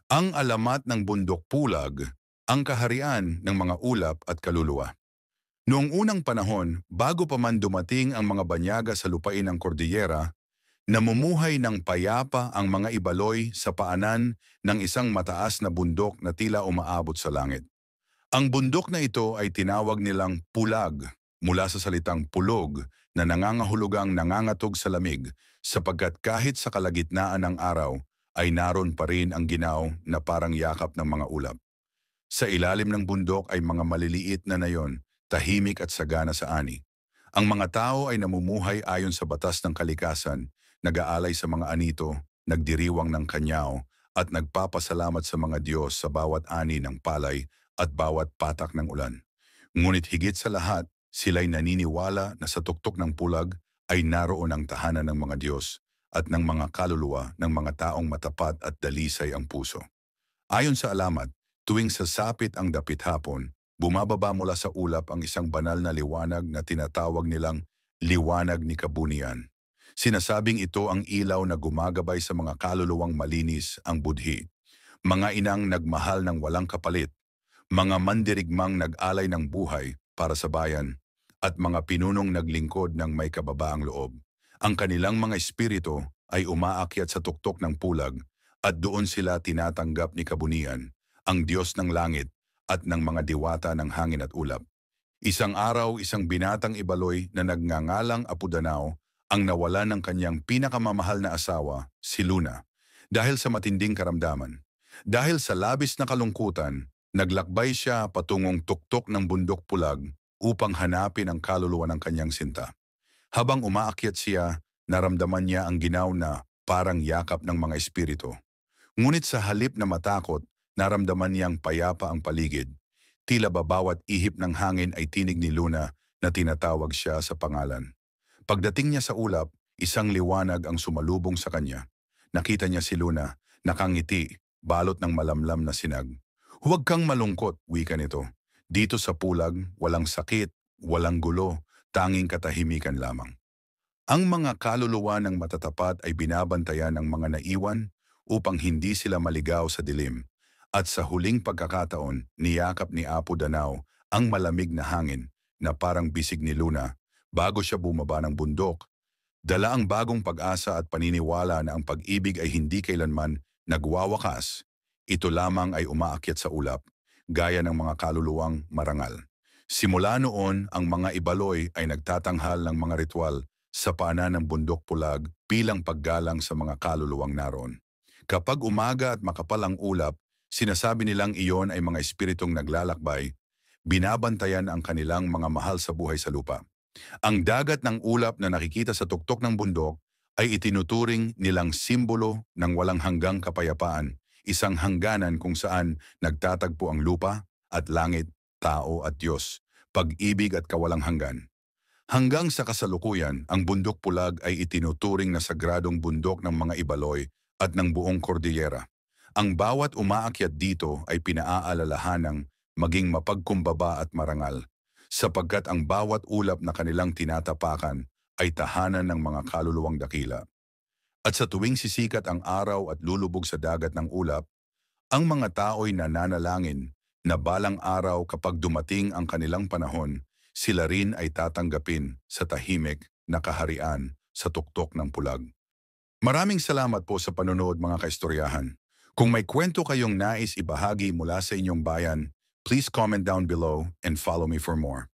Ang alamat ng bundok pulag, ang kaharian ng mga ulap at kaluluwa. Noong unang panahon, bago pa man dumating ang mga banyaga sa lupain ng kordillera, namumuhay ng payapa ang mga ibaloy sa paanan ng isang mataas na bundok na tila umaabot sa langit. Ang bundok na ito ay tinawag nilang pulag mula sa salitang pulog na nangangahulugang nangangatog sa lamig sapagkat kahit sa kalagitnaan ng araw ay naroon pa rin ang ginaw na parang yakap ng mga ulap. Sa ilalim ng bundok ay mga maliliit na nayon, tahimik at sagana sa ani. Ang mga tao ay namumuhay ayon sa batas ng kalikasan, nag-aalay sa mga anito, nagdiriwang ng kanyaw, at nagpapasalamat sa mga Diyos sa bawat ani ng palay at bawat patak ng ulan. Ngunit higit sa lahat, sila'y naniniwala na sa tuktok ng pulag ay naroon ang tahanan ng mga Diyos at ng mga kaluluwa ng mga taong matapat at dalisay ang puso. Ayon sa alamat, tuwing sasapit ang dapit hapon, bumababa mula sa ulap ang isang banal na liwanag na tinatawag nilang liwanag ni kabunian. Sinasabing ito ang ilaw na gumagabay sa mga kaluluwang malinis ang budhi, mga inang nagmahal ng walang kapalit, mga mandirigmang nag-alay ng buhay para sa bayan, at mga pinunong naglingkod ng may kababaang loob. Ang kanilang mga espiritu ay umaakyat sa tuktok ng pulag at doon sila tinatanggap ni Kabunian, ang Diyos ng langit at ng mga diwata ng hangin at ulap. Isang araw, isang binatang ibaloy na nagngangalang Apo-Danao ang nawalan ng kanyang pinakamamahal na asawa, si Luna, dahil sa matinding karamdaman. Dahil sa labis na kalungkutan, naglakbay siya patungong tuktok ng bundok pulag upang hanapin ang kaluluwa ng kanyang sinta. Habang umaakyat siya, naramdaman niya ang ginaw na parang yakap ng mga espiritu. Ngunit sa halip na matakot, naramdaman niyang payapa ang paligid. Tila ba bawat ihip ng hangin ay tinig ni Luna na tinatawag siya sa pangalan. Pagdating niya sa ulap, isang liwanag ang sumalubong sa kanya. Nakita niya si Luna, nakangiti, balot ng malamlam na sinag. Huwag kang malungkot, wika nito. Dito sa pulag, walang sakit, walang gulo, tanging katahimikan lamang. Ang mga kaluluwa ng matatapat ay binabantayan ng mga naiwan upang hindi sila maligaw sa dilim. At sa huling pagkakataon, niyakap ni Apo-Danao ang malamig na hangin na parang bisig ni Luna bago siya bumaba ng bundok. Dala ang bagong pag-asa at paniniwala na ang pag-ibig ay hindi kailanman nagwawakas. Ito lamang ay umaakyat sa ulap, gaya ng mga kaluluwang marangal. Simula noon, ang mga ibaloy ay nagtatanghal ng mga ritual sa paanan ng bundok pulag bilang paggalang sa mga kaluluwang naroon. Kapag umaga at makapal ang ulap, sinasabi nilang iyon ay mga espiritong naglalakbay, binabantayan ang kanilang mga mahal sa buhay sa lupa. Ang dagat ng ulap na nakikita sa tuktok ng bundok ay itinuturing nilang simbolo ng walang hanggang kapayapaan, isang hangganan kung saan nagtatagpo ang lupa at langit, tao at Diyos, pag-ibig at kawalang hanggan. Hanggang sa kasalukuyan, ang bundok pulag ay itinuturing na sagradong bundok ng mga ibaloy at ng buong kordillera. Ang bawat umaakyat dito ay pinaaalalahanang maging mapagkumbaba at marangal, sapagkat ang bawat ulap na kanilang tinatapakan ay tahanan ng mga kaluluwang dakila. At sa tuwing sisikat ang araw at lulubog sa dagat ng ulap, ang mga tao'y nananalangin na balang araw kapag dumating ang kanilang panahon, sila rin ay tatanggapin sa tahimik na kaharian sa tuktok ng pulag. Maraming salamat po sa panonood mga kaistoryahan. Kung may kwento kayong nais ibahagi mula sa inyong bayan, please comment down below and follow me for more.